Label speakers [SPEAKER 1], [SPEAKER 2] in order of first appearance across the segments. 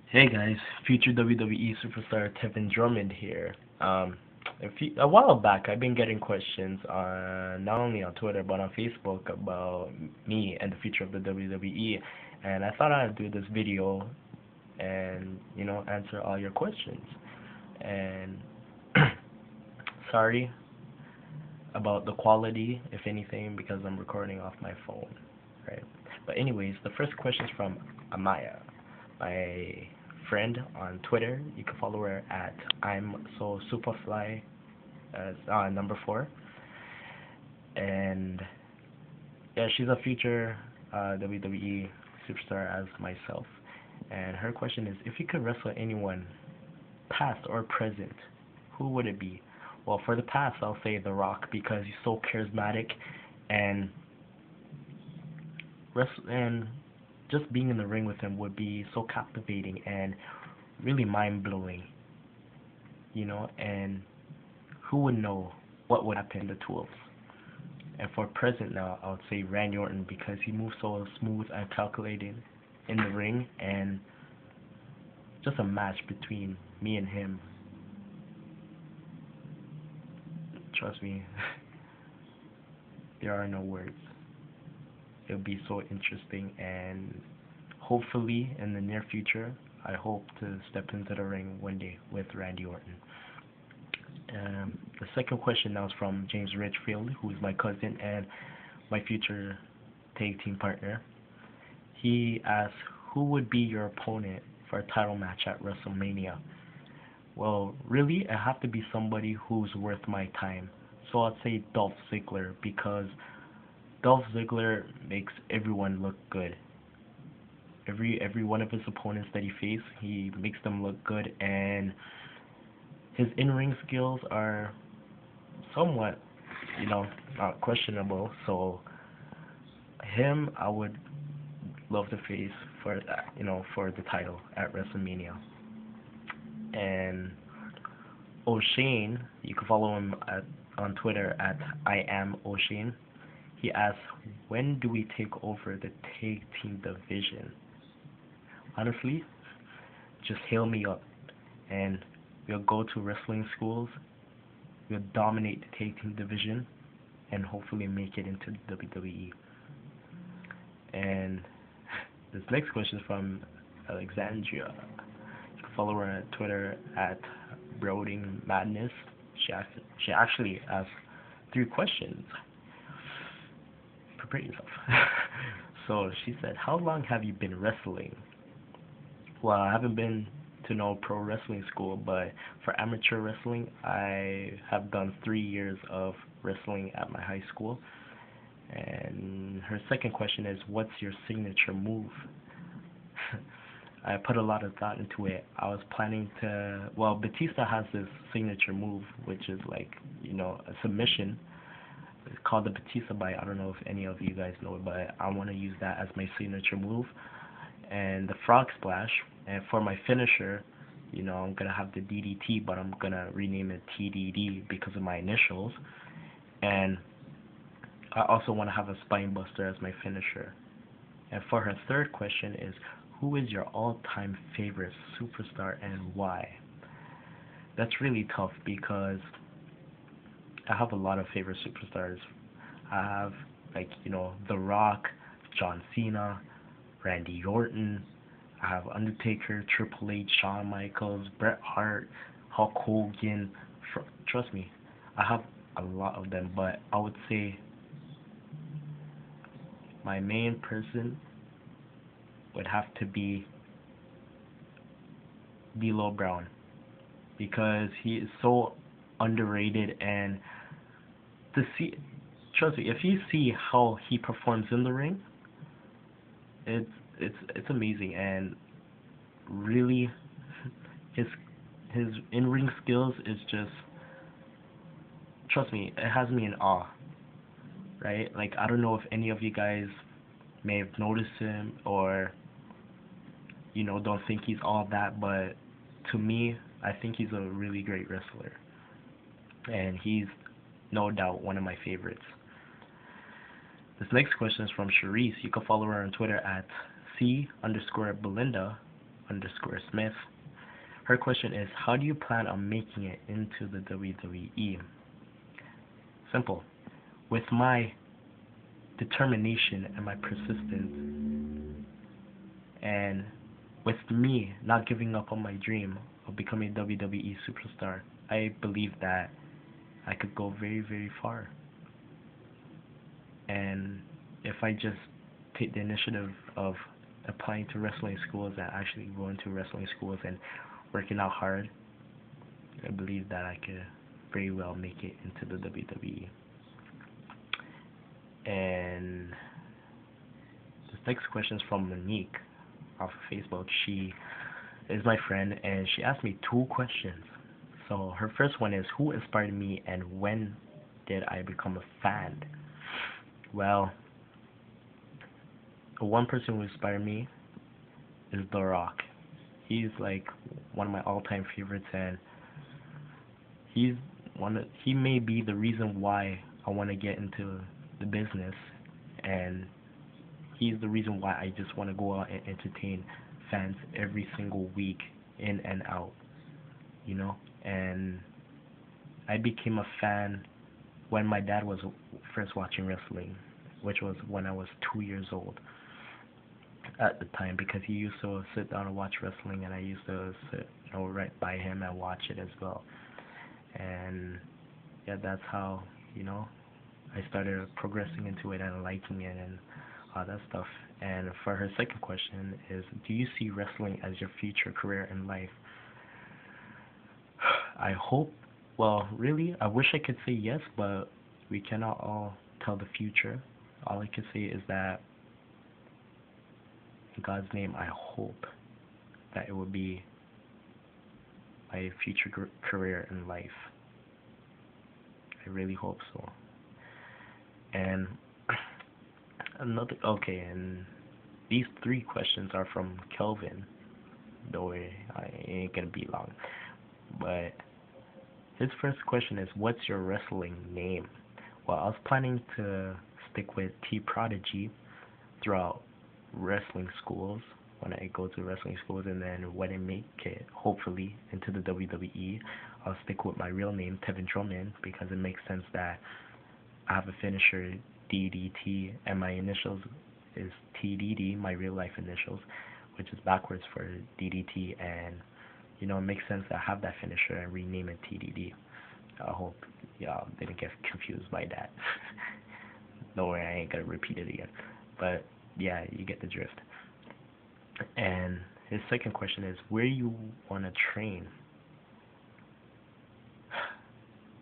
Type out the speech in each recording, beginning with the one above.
[SPEAKER 1] Hey guys, future WWE superstar Tevin Drummond here. A while back, I've been getting questions on not only on Twitter but on Facebook about me and the future of the WWE, and I thought I'd do this video and answer all your questions. And sorry about the quality, if anything, because I'm recording off my phone, right? But anyways, the first question is from Amaya, my friend on Twitter. You can follow her at I'm so superfly as number 4, and yeah, she's a future WWE superstar as myself. And her question is, if you could wrestle anyone, past or present, who would it be? Well, for the past, I'll say The Rock because he's so charismatic, and and just being in the ring with him would be so captivating and really mind blowing, and who would know what would happen to the two of us? And for present now, I would say Randy Orton because he moves so smooth and calculating in the ring, and just a match between me and him. Trust me, there are no words. It'll be so interesting, and hopefully in the near future, I hope to step into the ring one day with Randy Orton. The second question now is from James Richfield, who is my cousin and my future tag team partner. He asks, who would be your opponent for a title match at WrestleMania? Well, really, it have to be somebody who's worth my time. So I'd say Dolph Ziggler because Dolph Ziggler makes everyone look good. Every one of his opponents that he faces, he makes them look good, and his in-ring skills are somewhat, not questionable. So him, I would love to face for that, for the title at WrestleMania. And O'Shane, you can follow him on Twitter at I am O'Shane. He asks, when do we take over the tag team division? Honestly, just hail me up, and we'll go to wrestling schools, we'll dominate the tag team division, and hopefully make it into WWE. And this next question is from Alexandria. You can follow her on Twitter at Brooding Madness. She actually asked 3 questions. Prepare yourself. So she said, how long have you been wrestling? Well, I haven't been to no pro wrestling school, but for amateur wrestling, I have done 3 years of wrestling at my high school. And her second question is, what's your signature move? I put a lot of thought into it. I was planning to, well, Batista has this signature move, which is like, a submission. It's called the Batista Bite. I don't know if any of you guys know it, but I want to use that as my signature move. And the Frog Splash. And for my finisher, I'm going to have the DDT, but I'm going to rename it TDD because of my initials. And I also want to have a Spine Buster as my finisher. And for her third question is, who is your all-time favorite superstar and why? That's really tough because I have a lot of favorite superstars. I have, The Rock, John Cena, Randy Orton. I have Undertaker, Triple H, Shawn Michaels, Bret Hart, Hulk Hogan. Trust me, I have a lot of them, but I would say my main person would have to be D'Lo Brown because he is so underrated, and to see, trust me, if you see how he performs in the ring, it's amazing, and really his in-ring skills is just, trust me, it has me in awe, right? Like, I don't know if any of you guys may have noticed him or don't think he's all that, but to me, I think he's a really great wrestler, and he's no doubt one of my favorites. This next question is from Charisse. You can follow her on Twitter at C_Belinda. underscore Smith. Her question is, how do you plan on making it into the WWE? Simple. With my determination and my persistence, and with me not giving up on my dream of becoming a WWE superstar, I believe that I could go very, very far. And if I just take the initiative of applying to wrestling schools and actually going to wrestling schools and working out hard, I believe that I could very well make it into the WWE. And this next question is from Monique off of Facebook. She is my friend and she asked me two questions. So her first one is, who inspired me and when did I become a fan? Well, one person who inspired me is The Rock. He's like one of my all-time favorites, and he may be the reason why I want to get into the business, and he's the reason why I just want to go out and entertain fans every single week, in and out, you know. And I became a fan when my dad was first watching wrestling, which was when I was 2 years old at the time, because he used to sit down and watch wrestling, and I used to sit, right by him and watch it as well. And yeah, that's how, I started progressing into it and liking it and all that stuff. And for her second question is, do you see wrestling as your future career in life? I hope, well, really, I wish I could say yes, but we cannot all tell the future. All I can say is that, in God's name, I hope that it will be my future career in life. I really hope so. And and these three questions are from Kelvin. Don't worry, I ain't gonna be long. But his first question is, what's your wrestling name? Well, I was planning to stick with T Prodigy throughout wrestling schools, when I go to wrestling schools, and then when I make it, hopefully, into the WWE, I'll stick with my real name, Tevin Drummond, because it makes sense that I have a finisher, DDT, and my initials is TDD, my real life initials, which is backwards for DDT, and it makes sense to have that finisher and rename it TDD. I hope y'all didn't get confused by that. Don't worry, I ain't gonna repeat it again. But yeah, you get the drift. And his second question is, where you wanna train?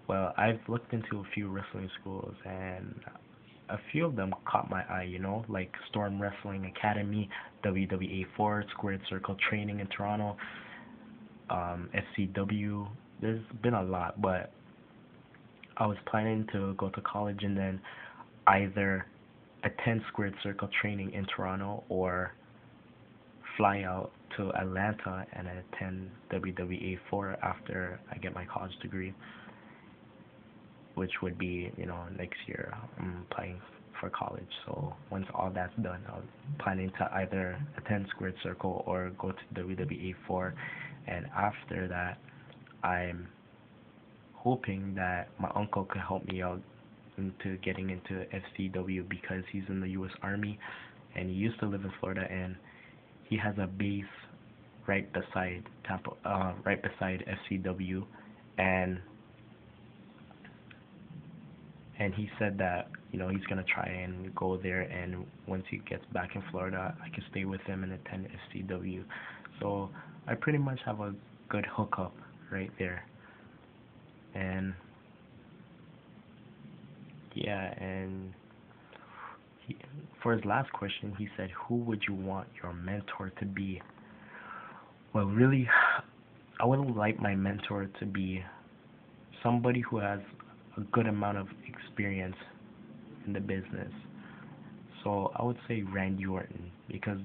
[SPEAKER 1] Well, I've looked into a few wrestling schools, and a few of them caught my eye, like Storm Wrestling Academy, WWA4, Squared Circle Training in Toronto, FCW. There's been a lot, but I was planning to go to college and then either attend Squared Circle Training in Toronto or fly out to Atlanta and attend WWA4 after I get my college degree, which would be, next year. I'm applying for college. So once all that's done, I'm planning to either attend Squared Circle or go to WWE4. And after that, I'm hoping that my uncle could help me out into getting into FCW, because he's in the U.S. Army and he used to live in Florida, and he has a base right beside FCW, and he said that he's gonna try and go there, and once he gets back in Florida, I can stay with him and attend FCW. So I pretty much have a good hookup right there. And yeah, and for his last question, he said, who would you want your mentor to be? Well, really, I would like my mentor to be somebody who has a good amount of experience in the business. So I would say Randy Orton, because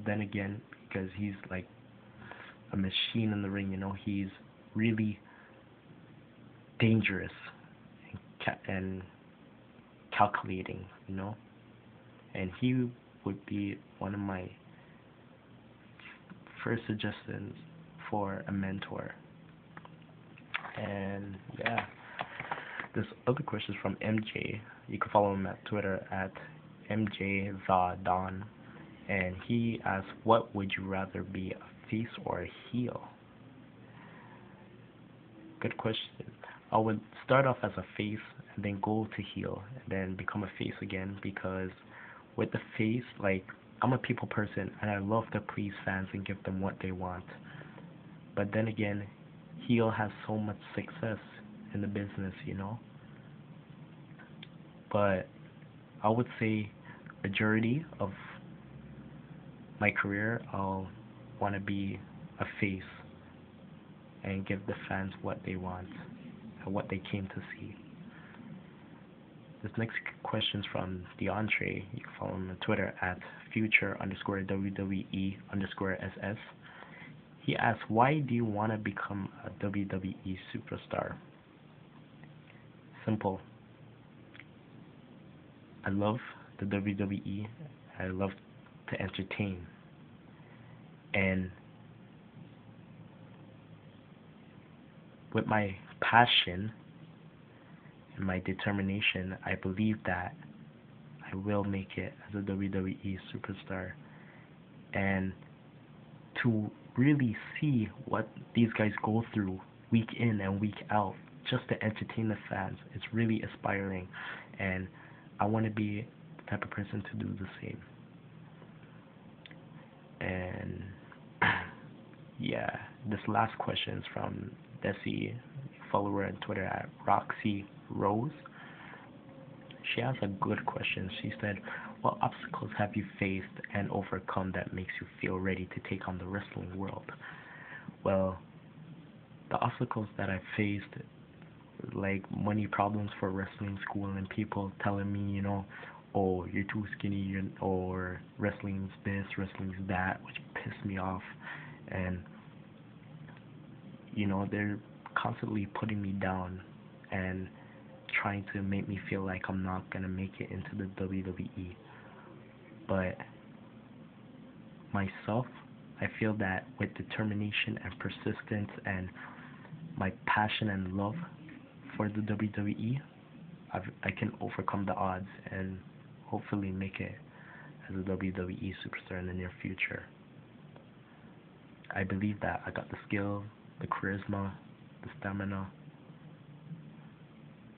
[SPEAKER 1] he's like a machine in the ring. He's really dangerous and calculating. And he would be one of my first suggestions for a mentor. And yeah, this other question is from MJ. You can follow him at Twitter at MJZadon. And he asks, what would you rather be, a face or a heel? Good question. I would start off as a face and then go to heel and then become a face again because with the face, like, I'm a people person and I love to please fans and give them what they want. But then again, heel has so much success in the business, you know. But I would say majority of my career, I'll want to be a face and give the fans what they want and what they came to see. This next question's from DeAndre. You can follow him on Twitter at future underscore WWE underscore SS. He asks, why do you want to become a WWE superstar? Simple. I love the WWE. I love to entertain. And with my passion and my determination, I believe that I will make it as a WWE superstar. And to really see what these guys go through week in and week out just to entertain the fans, it's really aspiring. And I want to be the type of person to do the same. And yeah, this last question is from Desi, follower on Twitter at Roxy Rose. She has a good question. She said, what obstacles have you faced and overcome that makes you feel ready to take on the wrestling world? Well, the obstacles that I faced, like money problems for wrestling school and people telling me, you know, oh, you're too skinny, or wrestling's this, wrestling's that, which pissed me off. And, you know, they're constantly putting me down and trying to make me feel like I'm not going to make it into the WWE. But myself, I feel that with determination and persistence and my passion and love for the WWE, I can overcome the odds and hopefully make it as a WWE superstar in the near future. I believe that I got the skill, the charisma, the stamina,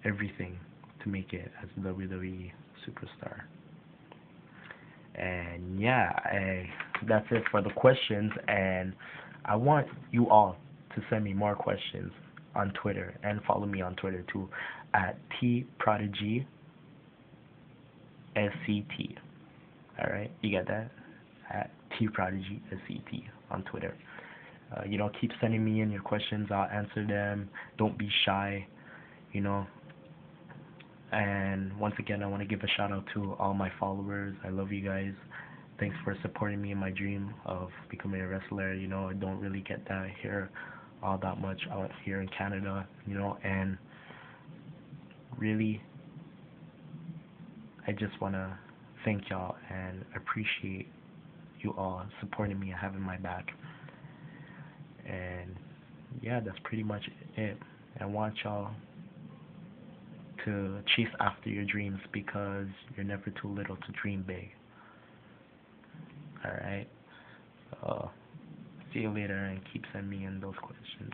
[SPEAKER 1] everything to make it as a WWE superstar. And yeah, that's it for the questions. And I want you all to send me more questions on Twitter and follow me on Twitter too at tprodigysct. Alright, you get that? At tprodigysct on Twitter. You know, keep sending me in your questions. I'll answer them. Don't be shy, you know. And once again, I want to give a shout out to all my followers. I love you guys. Thanks for supporting me in my dream of becoming a wrestler. You know, I don't really get that here all that much out here in Canada, you know, and really, I just want to thank y'all and appreciate you all supporting me and having my back. And yeah, that's pretty much it. I want y'all to chase after your dreams because you're never too little to dream big. Alright? See you later and keep sending me in those questions.